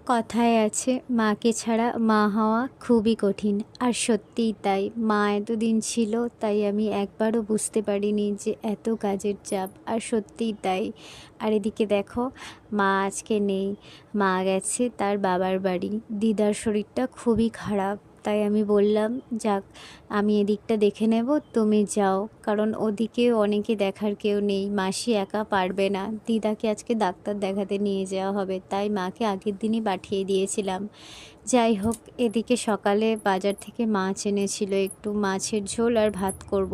কথায় আছে মাকে ছাড়া মা হওয়া খুবই কঠিন। আর সত্যিই তাই, মা এতদিন ছিল তাই আমি একবারও বুঝতে পারিনি যে এত কাজের চাপ। আর সত্যিই তাই। আর এদিকে দেখো, মা আজকে নেই, মা গেছে তার বাবার বাড়ি। দিদার শরীরটা খুবই খারাপ, তাই আমি বললাম যাক, আমি এদিকটা দেখে নেব, তুমি যাও। কারণ ওদিকেও অনেকে দেখার কেউ নেই, মাসি একা পারবে না। দিদাকে আজকে ডাক্তার দেখাতে নিয়ে যাওয়া হবে, তাই মাকে আগের দিনই পাঠিয়ে দিয়েছিলাম। যাই হোক, এদিকে সকালে বাজার থেকে মাছ এনেছিল, একটু মাছের ঝোল আর ভাত করব।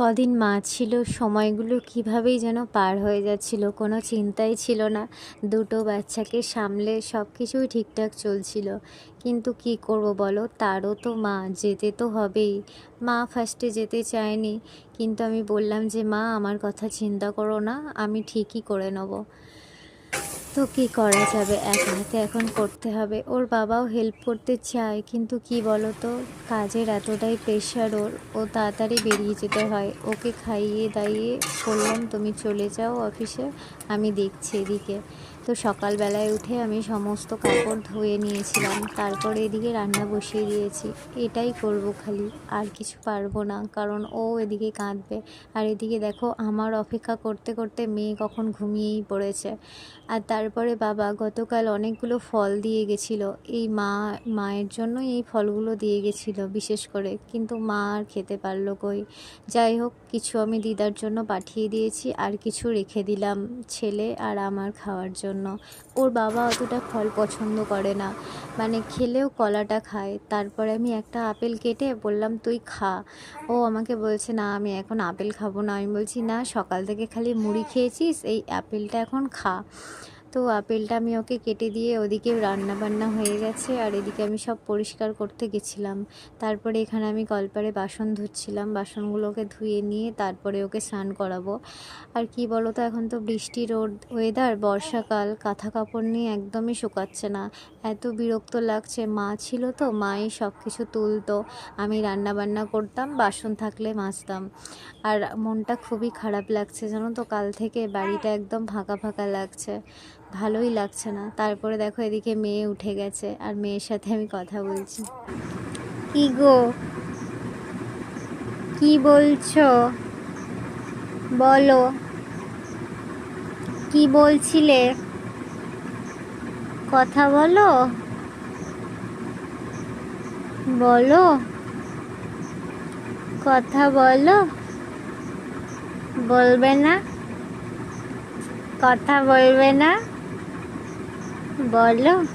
কদিন মা ছিল, সময়গুলো কীভাবেই যেন পার হয়ে যাচ্ছিল, কোনো চিন্তাই ছিল না। দুটো বাচ্চাকে সামলে সব কিছুই ঠিকঠাক চলছিল। কিন্তু কি করব বলো, তারও তো মা, যেতে তো হবেই। মা ফার্স্টে যেতে চায়নি, কিন্তু আমি বললাম যে মা, আমার কথা চিন্তা করো না, আমি ঠিকই করে নেব। তো কী করা যাবে, এক হাতে এখন করতে হবে। ওর বাবাও হেল্প করতে চায়, কিন্তু কি বলো তো, কাজের এতটাই প্রেশার ওর, ও তাড়াতাড়ি বেরিয়ে যেতে হয়। ওকে খাইয়ে দাইয়ে বললাম তুমি চলে যাও অফিসে, আমি দেখছি এদিকে। তো সকালবেলায় উঠে আমি সমস্ত কাপড় ধুয়ে নিয়েছিলাম, তারপরে এদিকে রান্না বসিয়ে দিয়েছি। এটাই করব খালি, আর কিছু পারবো না, কারণ ও এদিকে কাঁদবে। আর এদিকে দেখো, আমার অপেক্ষা করতে করতে মেয়ে কখন ঘুমিয়েই পড়েছে। আর তারপরে বাবা গতকাল অনেকগুলো ফল দিয়ে গেছিলো, এই মায়ের জন্যই এই ফলগুলো দিয়ে গেছিলো বিশেষ করে, কিন্তু মা আর খেতে পারলো কই। যাই হোক, কিছু আমি দিদার জন্য পাঠিয়ে দিয়েছি, আর কিছু রেখে দিলাম ছেলে আর আমার খাওয়ার জন্য। ওর বাবা অতটা ফল পছন্দ করে না, মানে খেলেও কলাটা খায়। তারপরে আমি একটা আপেল কেটে বললাম তুই খা। ও আমাকে বলছে না, আমি এখন আপেল খাবো না। আমি বলছি না, সকাল থেকে খালি মুড়ি খেয়েছিস, এই আপেলটা এখন খা। তো আপেলটা আমি ওকে কেটে দিয়ে, ওদিকে রান্না বান্না হয়ে গেছে, আর এদিকে আমি সব পরিষ্কার করতে গেছিলাম। তারপরে এখানে আমি কলপারে বাসন ধুচ্ছিলাম, বাসনগুলোকে ধুয়ে নিয়ে তারপরে ওকে স্নান করাবো। আর কি বলো তো, এখন তো বৃষ্টি রোদ ওয়েদার, বর্ষাকাল, কাঁথা কাপড় নিয়ে একদমই শুকাচ্ছে না। এত বিরক্ত লাগছে। মা ছিল তো, মাই সব কিছু তুলতো, আমি রান্না বান্না করতাম, বাসন থাকলে মাজতাম। আর মনটা খুবই খারাপ লাগছে জানো তো, কাল থেকে বাড়িটা একদম ফাঁকা ফাঁকা লাগছে, ভালোই লাগছে না। তারপরে দেখো, এদিকে মেয়ে উঠে গেছে, আর মেয়ের সাথে আমি কথা বলছি। কি গো, কি বলছো বলো, কি বলছিলে, কথা বলো, বলো, কথা বলো, বলবে না, কথা বলবে না, বলো।